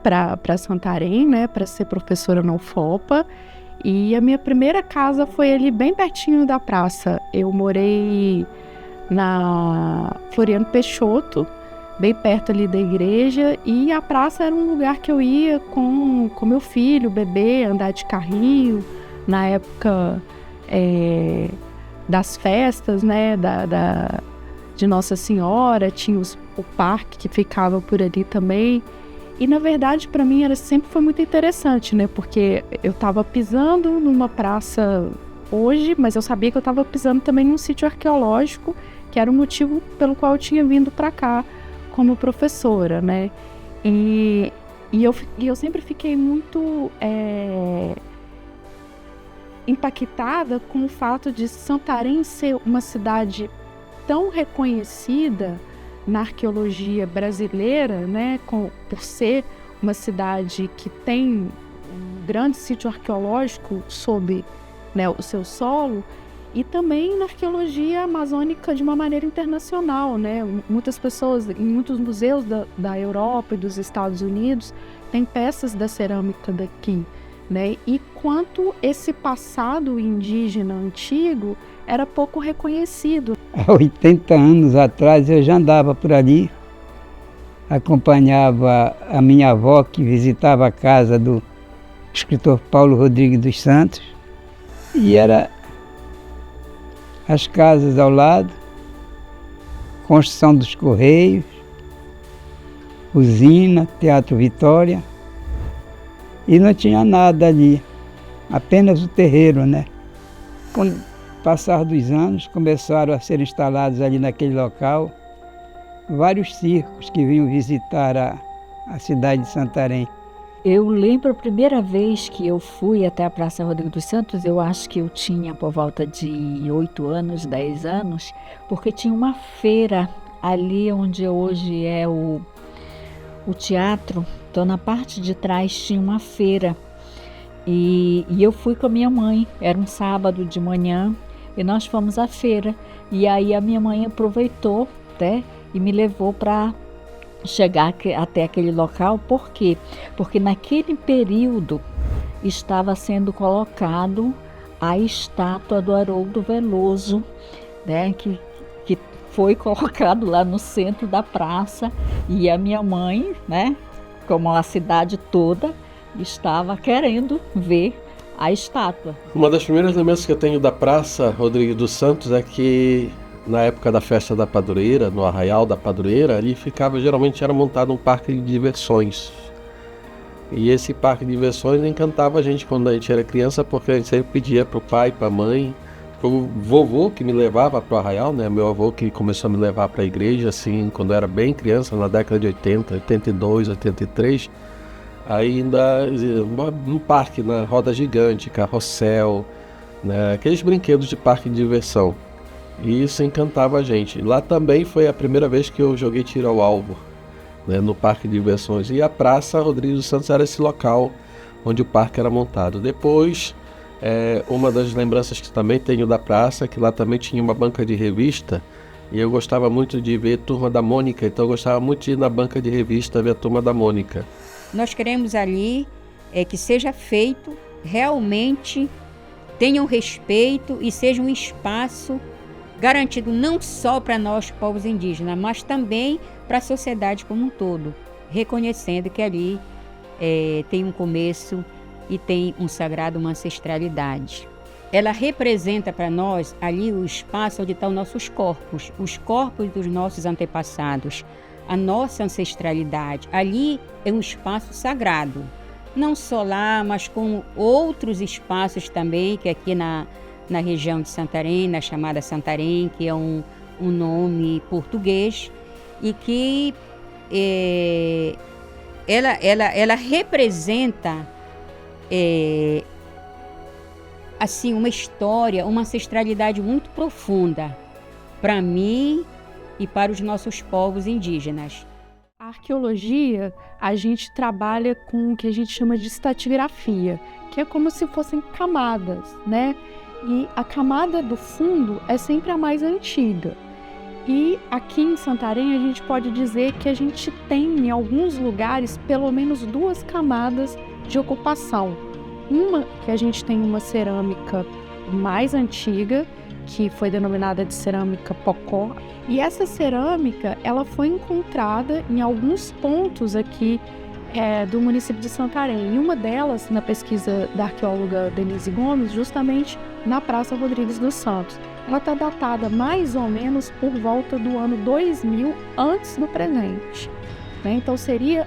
para Santarém, né, para ser professora na UFOPA. E a minha primeira casa foi ali bem pertinho da praça. Eu morei na Floriano Peixoto, bem perto ali da igreja, e a praça era um lugar que eu ia com meu filho, bebê, andar de carrinho, na época das festas, né, de Nossa Senhora, tinha o parque que ficava por ali também. E na verdade para mim sempre foi muito interessante, né, porque eu estava pisando numa praça hoje, mas eu sabia que eu estava pisando também num sítio arqueológico, que era o motivo pelo qual eu tinha vindo para cá como professora, né? E eu sempre fiquei muito impactada com o fato de Santarém ser uma cidade tão reconhecida na arqueologia brasileira, né, por ser uma cidade que tem um grande sítio arqueológico sob, né, o seu solo, e também na arqueologia amazônica de uma maneira internacional, né? Muitas pessoas, em muitos museus da Europa e dos Estados Unidos, têm peças da cerâmica daqui, né? E quanto esse passado indígena antigo era pouco reconhecido. Há 80 anos atrás eu já andava por ali, acompanhava a minha avó que visitava a casa do escritor Paulo Rodrigues dos Santos, e era as casas ao lado, construção dos Correios, usina, Teatro Vitória, e não tinha nada ali, apenas o terreiro, né? Com o passar dos anos, começaram a ser instalados ali naquele local vários circos que vinham visitar a cidade de Santarém. Eu lembro a primeira vez que eu fui até a Praça Rodrigo dos Santos, eu acho que eu tinha por volta de 8 anos, 10 anos, porque tinha uma feira ali onde hoje é o teatro. Então na parte de trás tinha uma feira e eu fui com a minha mãe, era um sábado de manhã e nós fomos à feira. E aí a minha mãe aproveitou, né, e me levou para chegar até aquele local. Por quê? Porque naquele período estava sendo colocado a estátua do Haroldo Veloso, né, que foi colocado lá no centro da praça, e a minha mãe, né, como a cidade toda, estava querendo ver a estátua. Uma das primeiras lembranças que eu tenho da Praça Rodrigues dos Santos é que na época da festa da padroeira, no arraial da padroeira, ali geralmente era montado um parque de diversões. E esse parque de diversões encantava a gente quando a gente era criança, porque a gente sempre pedia pro pai, pra mãe, pro vovô que me levava pro arraial, né? Meu avô que começou a me levar pra igreja, assim, quando eu era bem criança, na década de 80, 82, 83, ainda no parque, na roda gigante, carrossel, né? Aqueles brinquedos de parque de diversão. E isso encantava a gente. Lá também foi a primeira vez que eu joguei tiro ao alvo, né, no parque de diversões. E a Praça Rodrigues dos Santos era esse local onde o parque era montado. Depois, uma das lembranças que também tenho da praça, que lá também tinha uma banca de revista, e eu gostava muito de ver Turma da Mônica, então eu gostava muito de ir na banca de revista ver a Turma da Mônica. Nós queremos ali que seja feito realmente, tenha um respeito e seja um espaço garantido não só para nós, povos indígenas, mas também para a sociedade como um todo, reconhecendo que ali tem um começo e tem um sagrado, uma ancestralidade. Ela representa para nós ali o espaço onde estão nossos corpos, os corpos dos nossos antepassados, a nossa ancestralidade. Ali é um espaço sagrado, não só lá, mas como outros espaços também, que aqui na região de Santarém, na chamada Santarém, que é um nome português, e que ela representa assim, uma história, uma ancestralidade muito profunda para mim e para os nossos povos indígenas. A arqueologia, a gente trabalha com o que a gente chama de estratigrafia, que é como se fossem camadas, né? E a camada do fundo é sempre a mais antiga. E aqui em Santarém a gente pode dizer que a gente tem em alguns lugares pelo menos 2 camadas de ocupação. Uma que a gente tem uma cerâmica mais antiga, que foi denominada de cerâmica Pocó, e essa cerâmica ela foi encontrada em alguns pontos aqui do município de Santarém. E uma delas, na pesquisa da arqueóloga Denise Gomes, justamente na Praça Rodrigues dos Santos. Ela está datada mais ou menos por volta do ano 2000 antes do presente, né? Então seria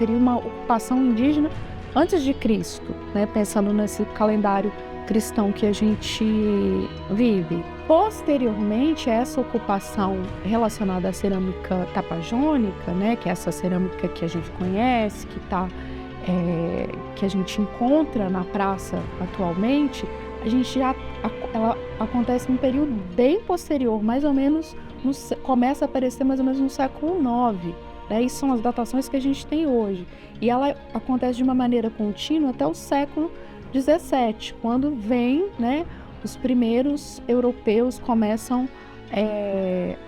uma ocupação indígena antes de Cristo, né? Pensando nesse calendário cristão que a gente vive. Posteriormente a essa ocupação relacionada à cerâmica tapajônica, né? Que é essa cerâmica que a gente conhece, que a gente encontra na praça atualmente, ela acontece num período bem posterior, mais ou menos, começa a aparecer mais ou menos no século IX. Né? Isso são as datações que a gente tem hoje. E ela acontece de uma maneira contínua até o século XVII, quando vem, né, os primeiros europeus começam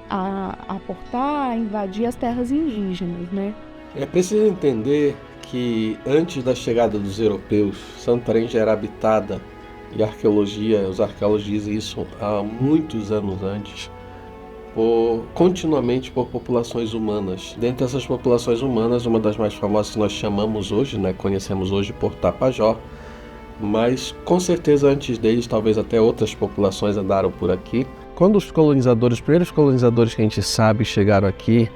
a aportar, a invadir as terras indígenas. Né? É preciso entender que antes da chegada dos europeus, Santarém já era habitada, e os arqueólogos dizem isso há muitos anos antes, continuamente por populações humanas. Dentre essas populações humanas, uma das mais famosas que nós chamamos hoje, né, conhecemos hoje por Tapajós, mas com certeza antes deles, talvez até outras populações andaram por aqui. Quando os primeiros colonizadores que a gente sabe chegaram aqui,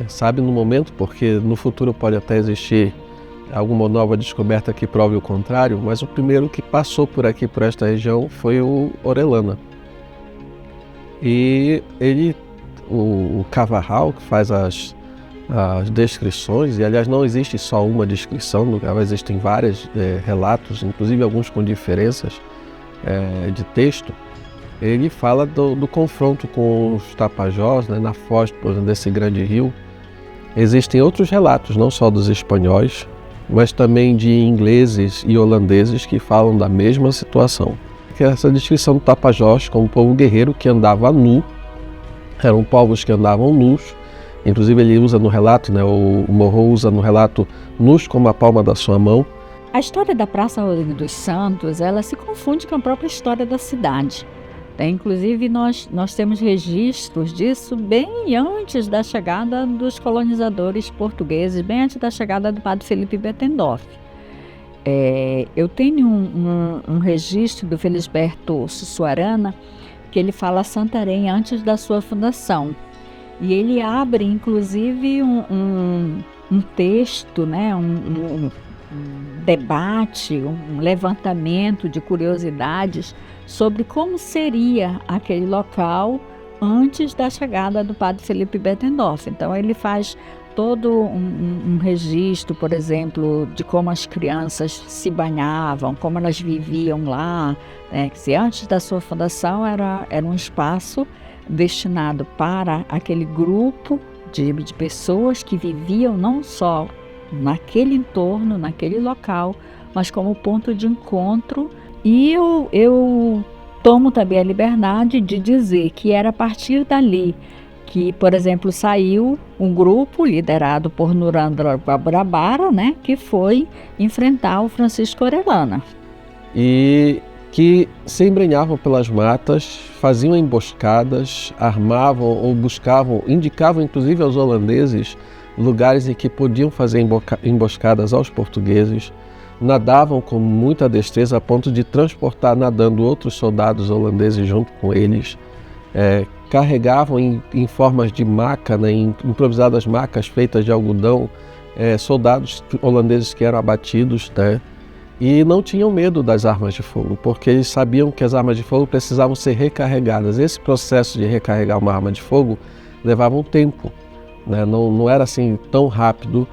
sabe no momento, porque no futuro pode até existir alguma nova descoberta que prove o contrário, mas o primeiro que passou por aqui, por esta região, foi o Orellana. E o Cavarral, que faz as descrições, e aliás não existe só uma descrição, no Cavarral existem vários relatos, inclusive alguns com diferenças de texto. Ele fala do confronto com os Tapajós, né, na foz, por exemplo, desse grande rio. Existem outros relatos, não só dos espanhóis, mas também de ingleses e holandeses que falam da mesma situação. Que é essa descrição do Tapajós como um povo guerreiro que andava nu, eram povos que andavam nus, inclusive ele usa no relato, né, o Morro usa no relato nus como a palma da sua mão. A história da Praça Rodrigues dos Santos, ela se confunde com a própria história da cidade. Inclusive, nós temos registros disso bem antes da chegada dos colonizadores portugueses, bem antes da chegada do padre Felipe Bettendorf. Eu tenho um registro do Felisberto Sussuarana, que ele fala Santarém antes da sua fundação. E ele abre, inclusive, um texto, né, um debate, um levantamento de curiosidades sobre como seria aquele local antes da chegada do padre Felipe Bettendorf. Então ele faz todo um registro, por exemplo, de como as crianças se banhavam, como elas viviam lá, né? Que antes da sua fundação era um espaço destinado para aquele grupo de pessoas que viviam não só naquele entorno, naquele local, mas como ponto de encontro. E eu tomo também a liberdade de dizer que era a partir dali que, por exemplo, saiu um grupo liderado por Nurandra Guaburabara, né, que foi enfrentar o Francisco Orellana. E que se embrenhavam pelas matas, faziam emboscadas, armavam ou buscavam, indicavam inclusive aos holandeses lugares em que podiam fazer emboscadas aos portugueses, nadavam com muita destreza a ponto de transportar nadando outros soldados holandeses junto com eles, carregavam em formas de maca, né, em improvisadas macas feitas de algodão, soldados holandeses que eram abatidos, né, e não tinham medo das armas de fogo, porque eles sabiam que as armas de fogo precisavam ser recarregadas. Esse processo de recarregar uma arma de fogo levava um tempo, né, não era assim tão rápido.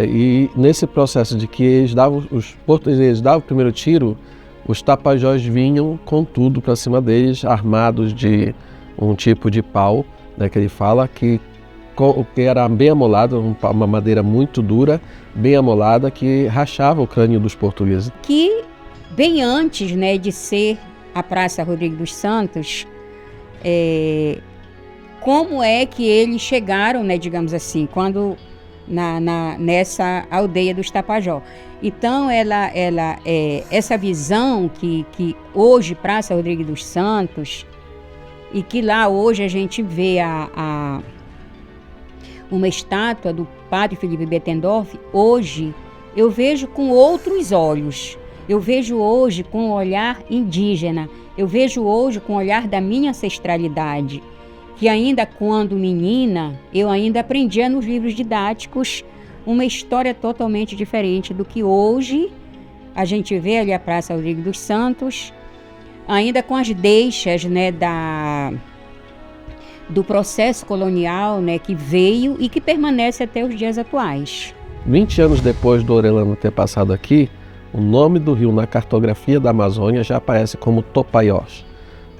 E nesse processo de que os portugueses davam o primeiro tiro, os Tapajós vinham com tudo para cima deles, armados de um tipo de pau, né, que ele fala, que era bem amolado, uma madeira muito dura, bem amolada, que rachava o crânio dos portugueses. Que bem antes, né, de ser a Praça Rodrigues dos Santos, como é que eles chegaram, né, digamos assim, quando nessa aldeia dos Tapajós. Então, essa visão que hoje Praça Rodrigues dos Santos, e que lá hoje a gente vê uma estátua do padre Felipe Bettendorf, hoje eu vejo com outros olhos. Eu vejo hoje com o olhar indígena, eu vejo hoje com o olhar da minha ancestralidade, que ainda quando menina, eu ainda aprendia nos livros didáticos uma história totalmente diferente do que hoje a gente vê ali a Praça Rodrigues dos Santos, ainda com as deixas, né, do processo colonial, né, que veio e que permanece até os dias atuais. 20 anos depois do Orellana ter passado aqui, o nome do rio na cartografia da Amazônia já aparece como Topaiós.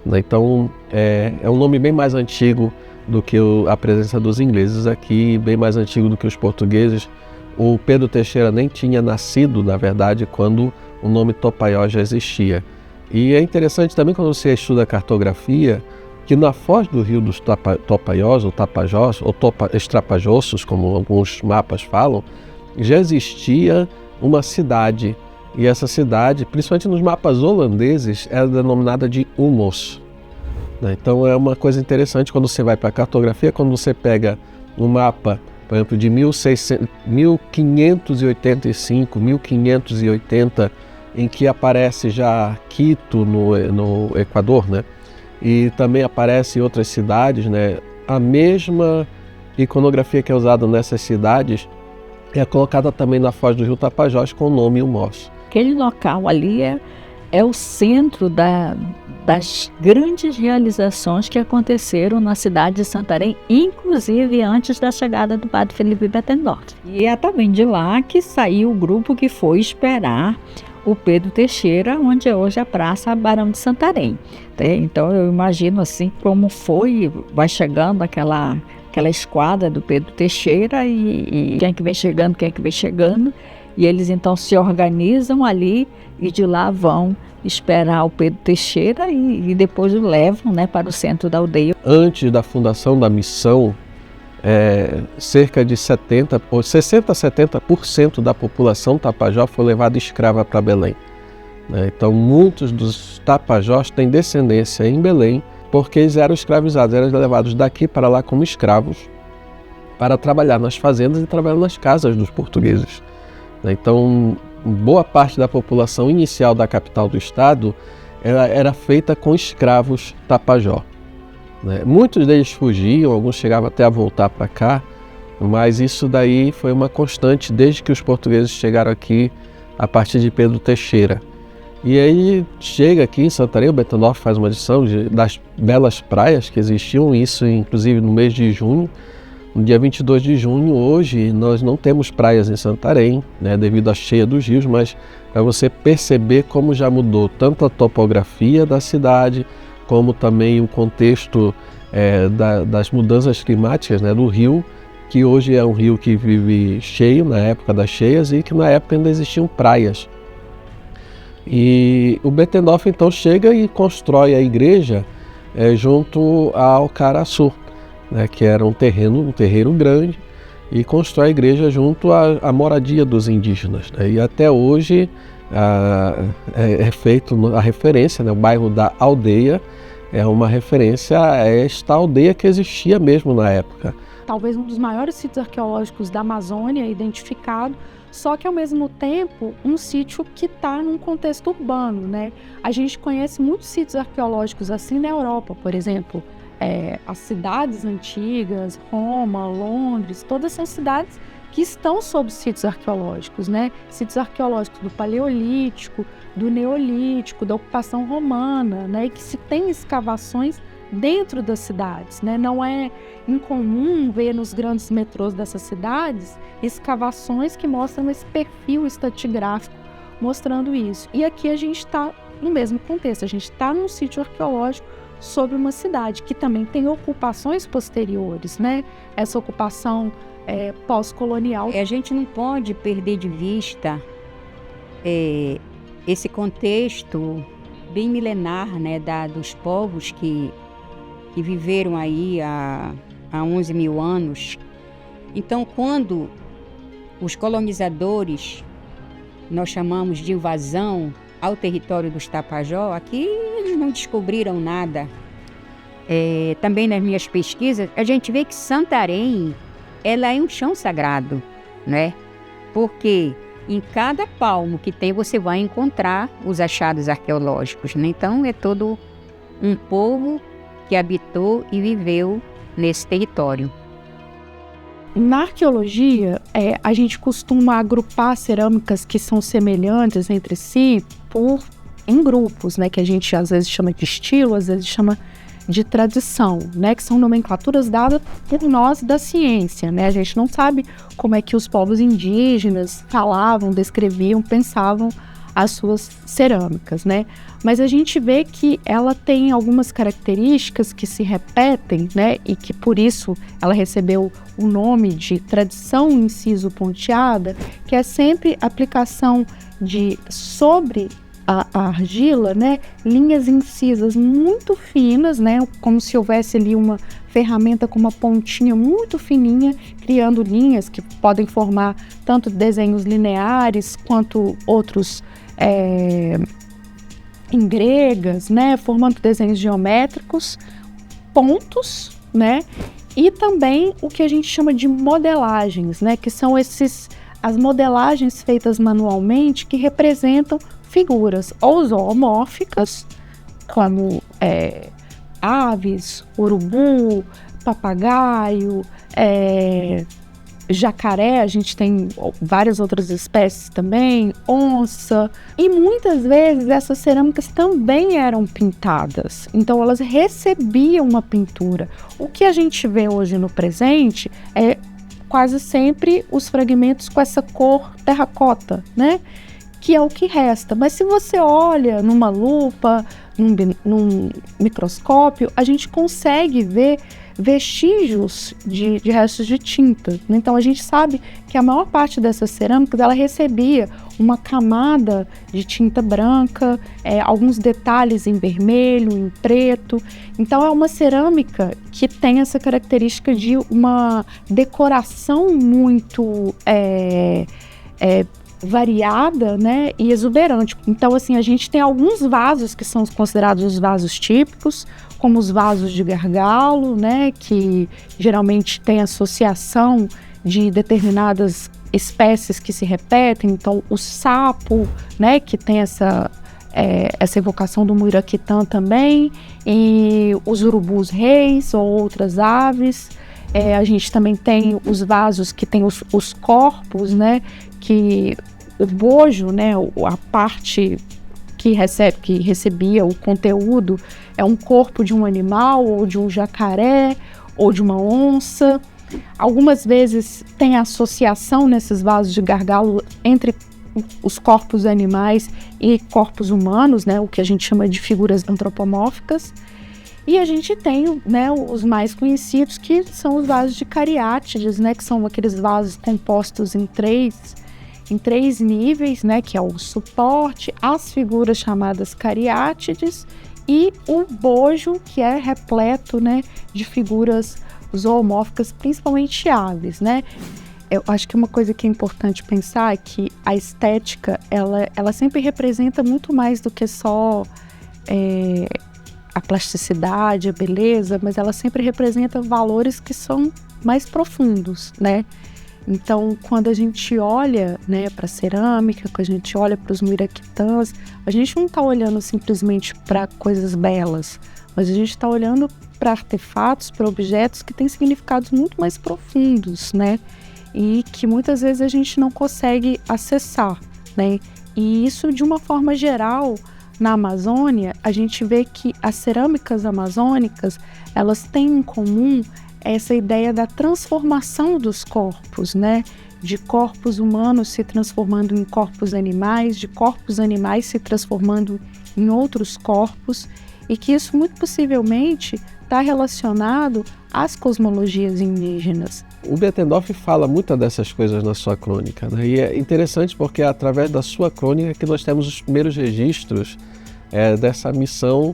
Então é um nome bem mais antigo do que a presença dos ingleses aqui, bem mais antigo do que os portugueses. O Pedro Teixeira nem tinha nascido, na verdade, quando o nome Topaiós já existia. E é interessante também quando você estuda a cartografia, que na foz do rio dos Topaiós, ou Tapajós, ou Estrapajossos, como alguns mapas falam, já existia uma cidade. E essa cidade, principalmente nos mapas holandeses, era denominada de Hummels. Então é uma coisa interessante quando você vai para a cartografia, quando você pega um mapa, por exemplo, de 1585, 1580, em que aparece já Quito no Equador, né? E também aparece outras cidades, né? A mesma iconografia que é usada nessas cidades é colocada também na foz do rio Tapajós com o nome Hummels. Aquele local ali é o centro das grandes realizações que aconteceram na cidade de Santarém, inclusive antes da chegada do padre Felipe Bettendorf. E é também de lá que saiu o grupo que foi esperar o Pedro Teixeira, onde é hoje a Praça Barão de Santarém. Então eu imagino assim como vai chegando aquela esquadra do Pedro Teixeira e quem é que vem chegando, e eles então se organizam ali e de lá vão esperar o Pedro Teixeira e depois o levam, né, para o centro da aldeia. Antes da fundação da missão, cerca de 60 a 70% da população Tapajós foi levada escrava para Belém. Então muitos dos Tapajós têm descendência em Belém, porque eles eram escravizados, eram levados daqui para lá como escravos para trabalhar nas fazendas e trabalhar nas casas dos portugueses. Então, boa parte da população inicial da capital do estado era feita com escravos Tapajó. Muitos deles fugiam, alguns chegavam até a voltar para cá, mas isso daí foi uma constante desde que os portugueses chegaram aqui a partir de Pedro Teixeira. E aí chega aqui em Santarém, o Bettendorf faz uma edição das belas praias que existiam, isso inclusive no mês de junho. No dia 22 de junho, hoje, nós não temos praias em Santarém, né, devido à cheia dos rios, mas para você perceber como já mudou tanto a topografia da cidade, como também o contexto das mudanças climáticas, né, do rio, que hoje é um rio que vive cheio na época das cheias e que na época ainda existiam praias. E o Bettendorf então chega e constrói a igreja junto ao Caraçu, né, que era um terreiro grande, e constrói a igreja junto à moradia dos indígenas. Né, e até hoje é feito a referência, né, o bairro da Aldeia é uma referência a esta aldeia que existia mesmo na época. Talvez um dos maiores sítios arqueológicos da Amazônia identificado, só que ao mesmo tempo um sítio que está num contexto urbano, né? A gente conhece muitos sítios arqueológicos assim na Europa, por exemplo, as cidades antigas, Roma, Londres, todas são cidades que estão sob sítios arqueológicos, né? Sítios arqueológicos do Paleolítico, do Neolítico, da ocupação romana, né? E que se tem escavações dentro das cidades, né? Não é incomum ver nos grandes metrôs dessas cidades escavações que mostram esse perfil estratigráfico mostrando isso. E aqui a gente está no mesmo contexto, a gente está num sítio arqueológico sobre uma cidade que também tem ocupações posteriores, né? Essa ocupação pós-colonial. A gente não pode perder de vista esse contexto bem milenar, né, dos povos que que viveram aí há 11 mil anos. Então, quando os colonizadores, nós chamamos de invasão ao território dos Tapajós, aqui eles não descobriram nada. Também nas minhas pesquisas, a gente vê que Santarém, ela é um chão sagrado, né? Porque em cada palmo que tem, você vai encontrar os achados arqueológicos, né? Então, é todo um povo que habitou e viveu nesse território. Na arqueologia, a gente costuma agrupar cerâmicas que são semelhantes entre si em grupos, né? Que a gente às vezes chama de estilo, às vezes chama de tradição, né? Que são nomenclaturas dadas por nós da ciência, né? A gente não sabe como é que os povos indígenas falavam, descreviam, pensavam as suas cerâmicas, né? Mas a gente vê que ela tem algumas características que se repetem, né? E que por isso ela recebeu o nome de tradição inciso ponteada, que é sempre aplicação sobre a argila, né? Linhas incisas muito finas, né? Como se houvesse ali uma ferramenta com uma pontinha muito fininha, criando linhas que podem formar tanto desenhos lineares quanto outros em gregas, né? Formando desenhos geométricos, pontos, né? E também o que a gente chama de modelagens, né? Que são as modelagens feitas manualmente que representam figuras ou zoomórficas, como aves, urubu, papagaio, jacaré, a gente tem várias outras espécies também, onça, e muitas vezes essas cerâmicas também eram pintadas, então elas recebiam uma pintura. O que a gente vê hoje no presente é quase sempre os fragmentos com essa cor terracota, né? Que é o que resta. Mas se você olha numa lupa, num microscópio, a gente consegue ver vestígios de restos de tinta. Então a gente sabe que a maior parte dessas cerâmicas ela recebia uma camada de tinta branca, alguns detalhes em vermelho, em preto. Então é uma cerâmica que tem essa característica de uma decoração muito variada, né, e exuberante. Então, assim, a gente tem alguns vasos que são considerados os vasos típicos, como os vasos de gargalo, né, que geralmente tem associação de determinadas espécies que se repetem. Então, o sapo, né, que tem essa evocação do Muiraquitã também, e os urubus reis ou outras aves. A gente também tem os vasos que tem os corpos, né, que o bojo, né, a parte que recebia o conteúdo é um corpo de um animal ou de um jacaré ou de uma onça. Algumas vezes tem associação nesses vasos de gargalo entre os corpos animais e corpos humanos, né, o que a gente chama de figuras antropomórficas. E a gente tem, né, os mais conhecidos, que são os vasos de cariátides, né, que são aqueles vasos compostos em três níveis, né, que é o suporte, as figuras chamadas cariátides e o bojo, que é repleto, né, de figuras zoomórficas, principalmente aves, né. Eu acho que uma coisa que é importante pensar é que a estética, ela sempre representa muito mais do que só a plasticidade, a beleza, mas ela sempre representa valores que são mais profundos, né? Então, quando a gente olha, né, para a cerâmica, quando a gente olha para os muiraquitãs, a gente não está olhando simplesmente para coisas belas, mas a gente está olhando para artefatos, para objetos que têm significados muito mais profundos, né? E que muitas vezes a gente não consegue acessar, né? E isso, de uma forma geral, na Amazônia, a gente vê que as cerâmicas amazônicas, elas têm em comum essa ideia da transformação dos corpos, né? De corpos humanos se transformando em corpos animais, de corpos animais se transformando em outros corpos, e que isso muito possivelmente está relacionado às cosmologias indígenas. O Bettendorf fala muitas dessas coisas na sua crônica, né? E é interessante porque é através da sua crônica que nós temos os primeiros registros dessa missão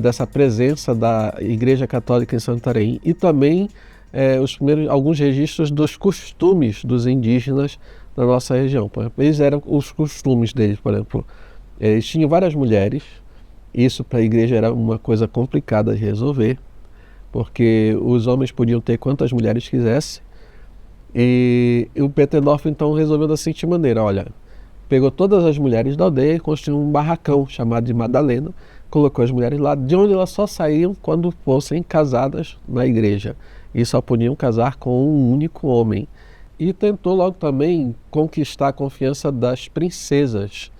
dessa presença da Igreja Católica em Santarém e também alguns registros dos costumes dos indígenas da nossa região. Por exemplo, eles eram os costumes deles, por exemplo, eles tinham várias mulheres. Isso para a igreja era uma coisa complicada de resolver, porque os homens podiam ter quantas mulheres quisessem. E o Petendorf então resolveu da seguinte maneira: olha, pegou todas as mulheres da aldeia e construiu um barracão chamado de Madalena, colocou as mulheres lá, de onde elas só saíam quando fossem casadas na igreja, e só podiam casar com um único homem. E tentou logo também conquistar a confiança das princesas,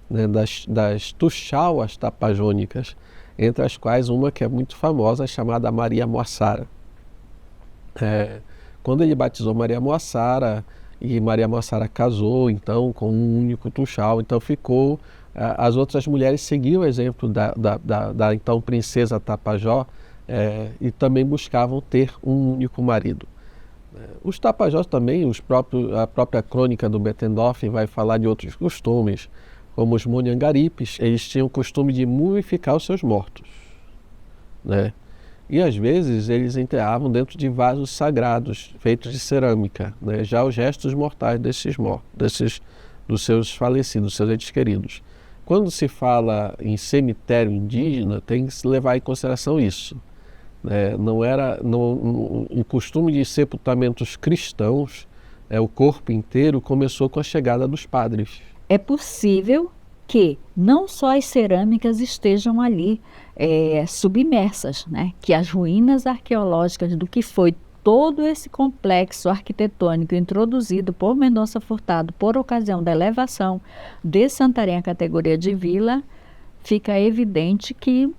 né, das tuxauas tapajônicas, entre as quais uma que é muito famosa, chamada Maria Moassara. Quando ele batizou Maria Moassara, e Maria Moassara casou então com um único tuxau, então ficou, as outras mulheres seguiam o exemplo da então princesa Tapajó, e também buscavam ter um único marido. Os Tapajós também, a própria crônica do Bettendorf vai falar de outros costumes, como os Monhangaripes. Eles tinham o costume de mumificar os seus mortos, né? E às vezes eles enterravam dentro de vasos sagrados feitos de cerâmica, né, já os restos mortais dos seus falecidos, dos seus entes queridos. Quando se fala em cemitério indígena, tem que se levar em consideração isso. Não era um costume de sepultamentos cristãos, o corpo inteiro começou com a chegada dos padres. É possível que não só as cerâmicas estejam ali submersas, né? Que as ruínas arqueológicas do que foi todo esse complexo arquitetônico introduzido por Mendonça Furtado por ocasião da elevação de Santarém à categoria de vila, fica evidente que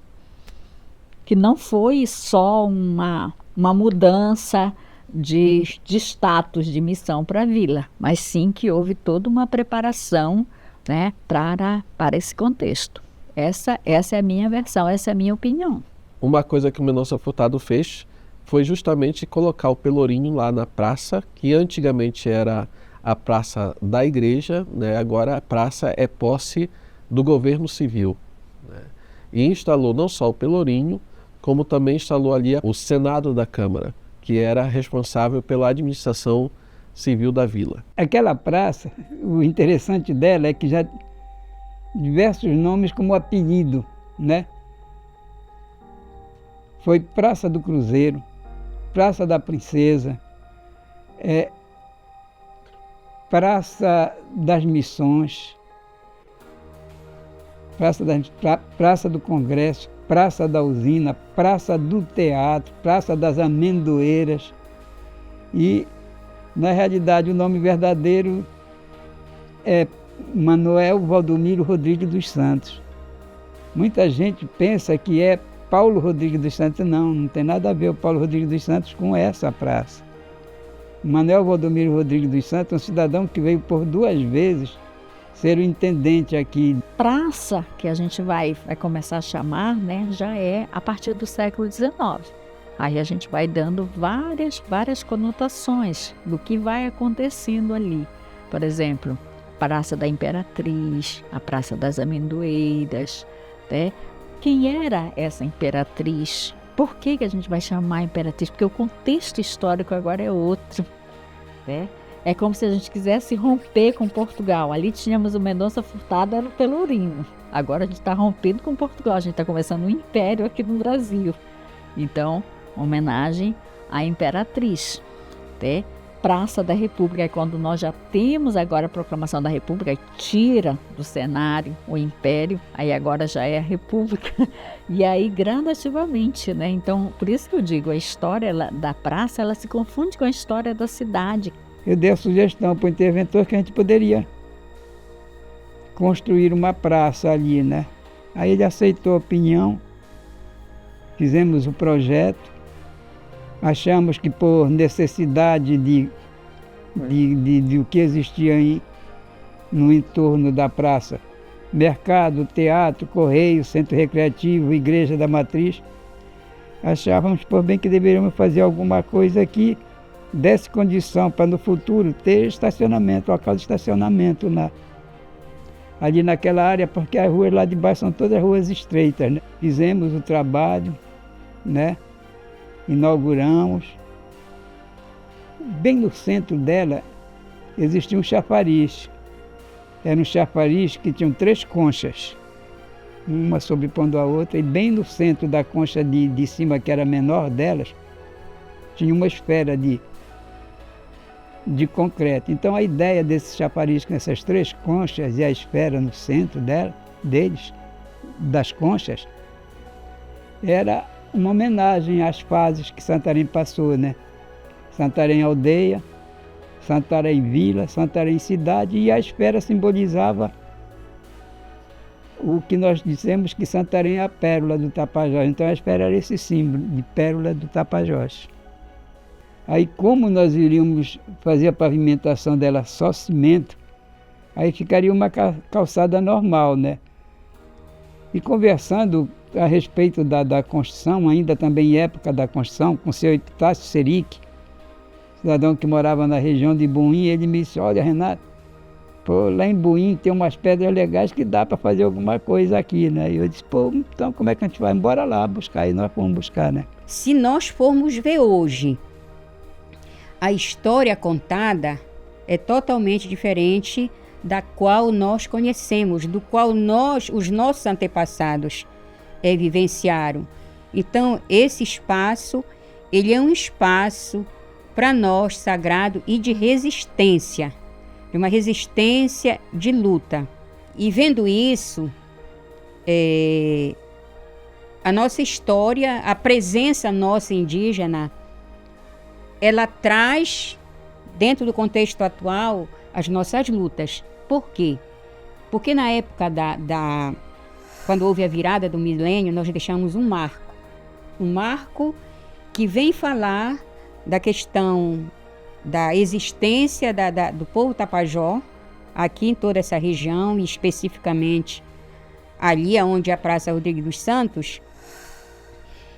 não foi só uma mudança de status, de missão para a vila, mas sim que houve toda uma preparação, né, para esse contexto. Essa é a minha versão, essa é a minha opinião. Uma coisa que o Mendonça Furtado fez foi justamente colocar o Pelourinho lá na praça, que antigamente era a praça da igreja, né, agora a praça é posse do governo civil, né, e instalou não só o Pelourinho, como também instalou ali o Senado da Câmara, que era responsável pela administração civil da vila. Aquela praça, o interessante dela é que já diversos nomes como apelido, né? Foi Praça do Cruzeiro, Praça da Princesa, Praça das Missões, Praça do Congresso, Praça da Usina, Praça do Teatro, Praça das Amendoeiras. E, na realidade, o nome verdadeiro é Manuel Valdomiro Rodrigues dos Santos. Muita gente pensa que é Paulo Rodrigues dos Santos. Não tem nada a ver o Paulo Rodrigues dos Santos com essa praça. Manuel Valdomiro Rodrigues dos Santos é um cidadão que veio por 2 vezes ser o intendente aqui. Praça, que a gente vai começar a chamar, né, já é a partir do século XIX. Aí a gente vai dando várias conotações do que vai acontecendo ali. Por exemplo, Praça da Imperatriz, a Praça das Amendoeiras, né? Quem era essa imperatriz? Por que a gente vai chamar imperatriz? Porque o contexto histórico agora é outro, né? É como se a gente quisesse romper com Portugal. Ali tínhamos o Mendonça Furtado, era o Pelourinho. Agora a gente está rompendo com Portugal, a gente está começando um império aqui no Brasil. Então, homenagem à imperatriz, né? Praça da República, é quando nós já temos agora a proclamação da República, tira do cenário o Império, aí agora já é a República, e aí gradativamente, né? Então, por isso que eu digo, a história da praça, ela se confunde com a história da cidade. Eu dei a sugestão para o interventor que a gente poderia construir uma praça ali, né? Aí ele aceitou a opinião, fizemos o projeto. Achamos que por necessidade de o que existia aí no entorno da praça, mercado, teatro, correio, centro recreativo, igreja da matriz, achávamos por bem que deveríamos fazer alguma coisa que desse condição para no futuro ter estacionamento, local de estacionamento ali naquela área, porque as ruas lá de baixo são todas ruas estreitas, né? Fizemos o trabalho, né? Inauguramos. Bem no centro dela existia um chafariz. Era um chafariz que tinha 3 conchas, uma sobrepondo a outra, e bem no centro da concha de cima, que era a menor delas, tinha uma esfera de concreto. Então a ideia desse chafariz com essas 3 conchas e a esfera no centro das conchas, era uma homenagem às fases que Santarém passou, né? Santarém aldeia, Santarém vila, Santarém cidade, e a esfera simbolizava o que nós dissemos que Santarém é a pérola do Tapajós. Então a esfera era esse símbolo de pérola do Tapajós. Aí, como nós iríamos fazer a pavimentação dela só cimento, aí ficaria uma calçada normal, né? E conversando a respeito da construção, ainda também em época da construção, com o seu Epitácio Seric, cidadão que morava na região de Buim, ele me disse: olha, Renato, pô, lá em Buim tem umas pedras legais que dá para fazer alguma coisa aqui, né? E eu disse: pô, então como é que a gente vai? Bora lá buscar. E nós fomos buscar, né? Se nós formos ver hoje, a história contada é totalmente diferente da qual nós conhecemos, do qual os nossos antepassados vivenciaram. Então, esse espaço, ele é um espaço para nós sagrado e de resistência, de uma resistência de luta. E vendo isso, a nossa história, a presença nossa indígena, ela traz, dentro do contexto atual, as nossas lutas. Por quê? Porque na época quando houve a virada do milênio, nós deixamos um marco que vem falar da questão da existência do povo Tapajó, aqui em toda essa região, e especificamente ali onde é a Praça Rodrigo dos Santos.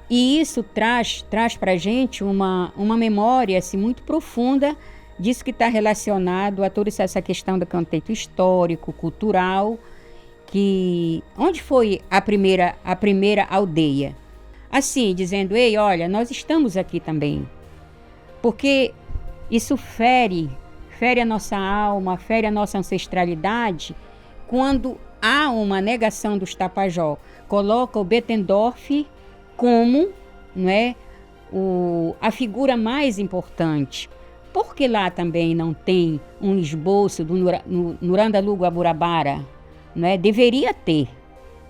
E isso traz para a gente uma memória assim, muito profunda disso que está relacionado a toda essa questão do contexto histórico, cultural, onde foi a primeira aldeia. Assim, dizendo: ei, olha, nós estamos aqui também. Porque isso fere a nossa alma, fere a nossa ancestralidade, quando há uma negação dos Tapajó. Coloca o Bettendorf como, não é, a figura mais importante. Porque lá também não tem um esboço do Nurandalu Guaburabara, não é? Deveria ter,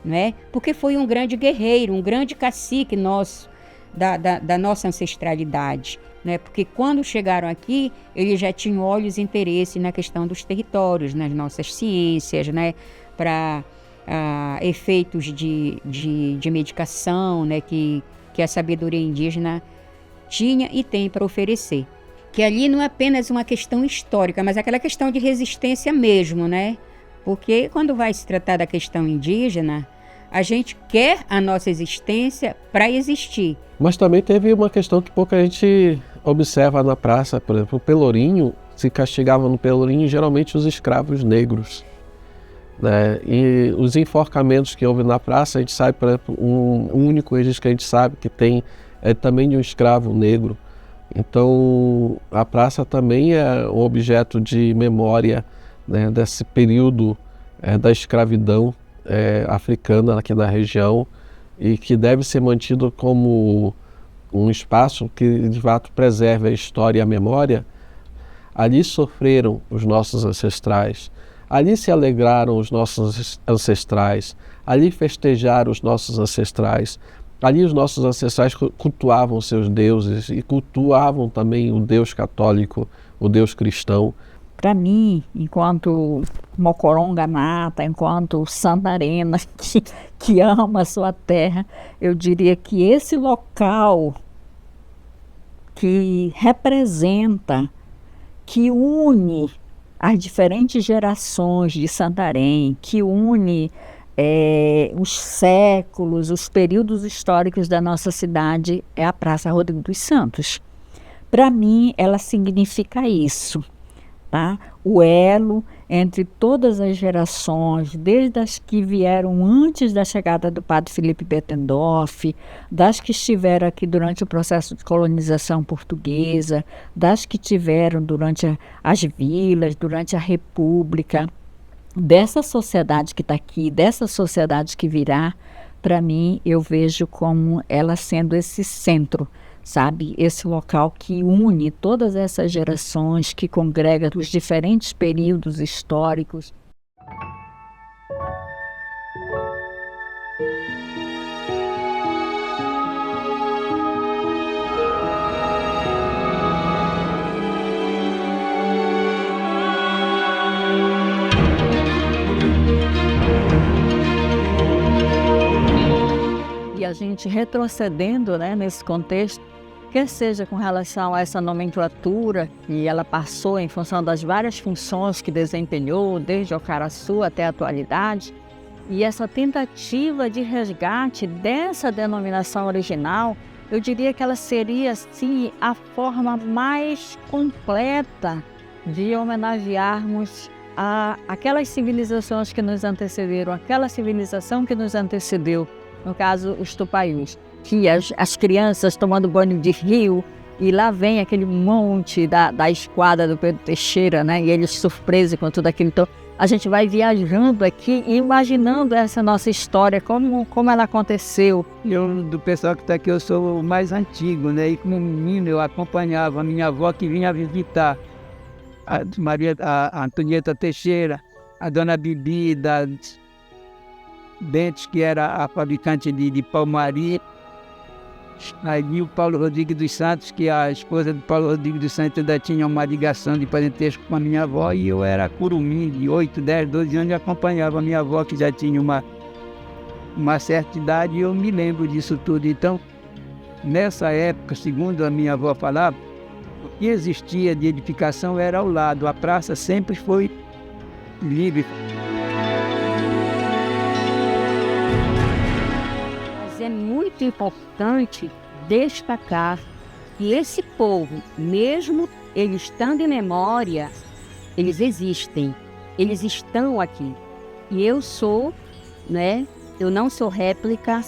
não é? Porque foi um grande guerreiro, um grande cacique nosso, da nossa ancestralidade. Né? Porque quando chegaram aqui, eles já tinham olhos e interesse na questão dos territórios, nas nossas ciências, né? Para efeitos de medicação, né? Que a sabedoria indígena tinha e tem para oferecer. Que ali não é apenas uma questão histórica, mas aquela questão de resistência mesmo, né? Porque quando vai se tratar da questão indígena, a gente quer a nossa existência para existir. Mas também teve uma questão que pouca gente observa na praça. Por exemplo, o Pelourinho, se castigava no Pelourinho geralmente os escravos negros, né? E os enforcamentos que houve na praça, a gente sabe, por exemplo, um único registro que a gente sabe que tem é também de um escravo negro. Então a praça também é um objeto de memória, né, desse período da escravidão africana aqui na região, e que deve ser mantido como um espaço que de fato preserve a história e a memória. Ali sofreram os nossos ancestrais, ali se alegraram os nossos ancestrais, ali festejaram os nossos ancestrais, ali os nossos ancestrais cultuavam seus deuses e cultuavam também o Deus católico, o Deus cristão. Para mim, enquanto mocoronga nata, enquanto santarena que ama a sua terra, eu diria que esse local que representa, que une as diferentes gerações de Santarém, que une os séculos, os períodos históricos da nossa cidade, é a Praça Rodrigo dos Santos. Para mim, ela significa isso. Tá? O elo entre todas as gerações, desde as que vieram antes da chegada do padre Felipe Bettendorf, das que estiveram aqui durante o processo de colonização portuguesa, das que tiveram durante as vilas, durante a República, dessa sociedade que está aqui, dessa sociedade que virá. Para mim, eu vejo como ela sendo esse centro, sabe? Esse local que une todas essas gerações, que congrega os diferentes períodos históricos. E a gente retrocedendo, né, nesse contexto, quer seja com relação a essa nomenclatura que ela passou em função das várias funções que desempenhou, desde o Caraçu até a atualidade, e essa tentativa de resgate dessa denominação original, eu diria que ela seria, sim, a forma mais completa de homenagearmos aquelas civilizações que nos antecederam, aquela civilização que nos antecedeu, no caso, os Tupaiús, que as crianças tomando banho de rio, e lá vem aquele monte da esquadra do Pedro Teixeira, né? E eles surpresos com tudo aquilo. Então, a gente vai viajando aqui e imaginando essa nossa história, como ela aconteceu. Eu, do pessoal que está aqui, eu sou o mais antigo, né? E como menino eu acompanhava a minha avó que vinha visitar a Antonieta Teixeira, a dona Bibi da Bentes, que era a fabricante de palmaria. Aí o Paulo Rodrigues dos Santos, que a esposa do Paulo Rodrigues dos Santos ainda tinha uma ligação de parentesco com a minha avó, e eu era curumim de 8, 10, 12 anos e acompanhava a minha avó, que já tinha uma certa idade, e eu me lembro disso tudo. Então, nessa época, segundo a minha avó falava, o que existia de edificação era ao lado, a praça sempre foi livre. É muito importante destacar que esse povo, mesmo eles estando em memória, eles existem, eles estão aqui. E eu sou, né? Eu não sou réplica,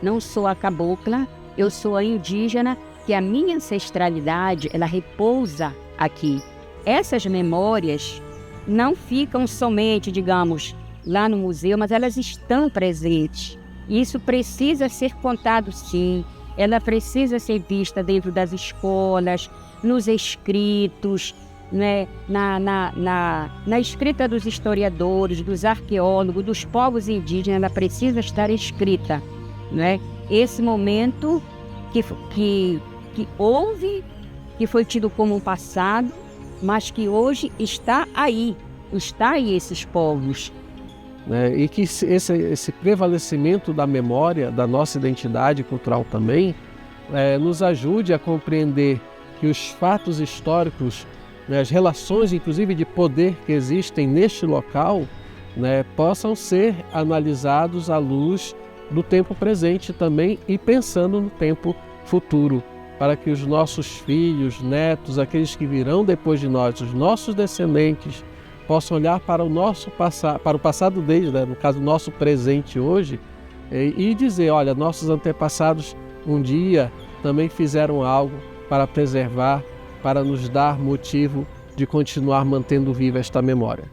não sou a cabocla, eu sou a indígena, que a minha ancestralidade, ela repousa aqui. Essas memórias não ficam somente, digamos, lá no museu, mas elas estão presentes. Isso precisa ser contado, sim. Ela precisa ser vista dentro das escolas, nos escritos, né? na escrita dos historiadores, dos arqueólogos, dos povos indígenas. Ela precisa estar escrita, né? Esse momento que houve, que foi tido como um passado, mas que hoje está aí esses povos. E que esse prevalecimento da memória, da nossa identidade cultural também, nos ajude a compreender que os fatos históricos, né, as relações inclusive de poder que existem neste local, né, possam ser analisados à luz do tempo presente também e pensando no tempo futuro, para que os nossos filhos, netos, aqueles que virão depois de nós, os nossos descendentes, possam olhar para o nosso passado, para o passado deles, né? No caso, o nosso presente hoje, e dizer, olha, nossos antepassados um dia também fizeram algo para preservar, para nos dar motivo de continuar mantendo viva esta memória.